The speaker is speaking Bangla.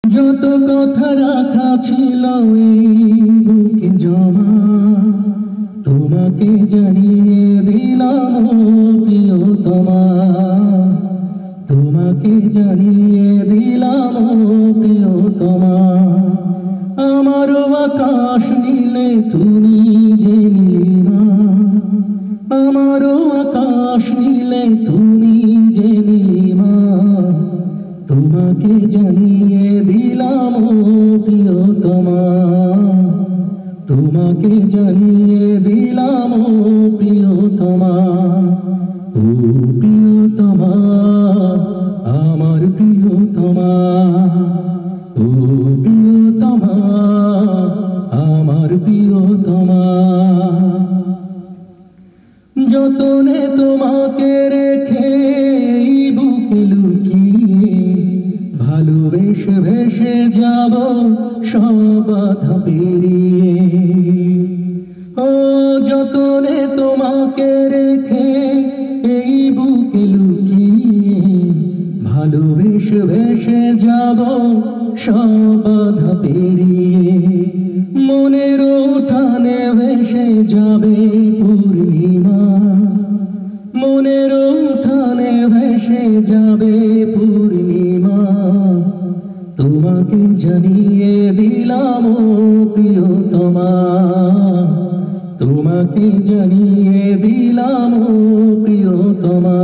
যত কথা রাখা ছিল এই বুকে জমা, তোমাকে জানিয়ে দিলাম প্রিয়তমা। তোমাকে জানিয়ে দিলাম প্রিয়তমা। আমারও আকাশ নীলে তুমি যে নীলিমা, আমারও আকাশ নীলে তুমি যে নীলিমা। তোমাকে জানিয়ে দিলাম প্রিয়তমা, তোমাকে জানিয়ে দিলাম প্রিয়তমা। ও প্রিয়তমা, আমার প্রিয়তমা। ও প্রিয়তমা, আমার প্রিয়তমা। যতনে তোমাকে রেখে বুকে লুকিয়ে ভালোবেসে ভেসে যাব সব বাধা পেরিয়ে। ও যতনে তোমাকে রেখে এই বুকে লুকিয়ে ভালোবেসে ভেসে যাব সব বাধা পেরিয়ে। মনের উঠানে ভেসে যাবে পূর্ণিমা, মনের উঠানে ভেসে যাবে পূর্ণিমা। তোমাকে জানিয়ে দিলাম প্রিয়তমা, তোমাকে জানিয়ে দিলাম প্রিয়তমা।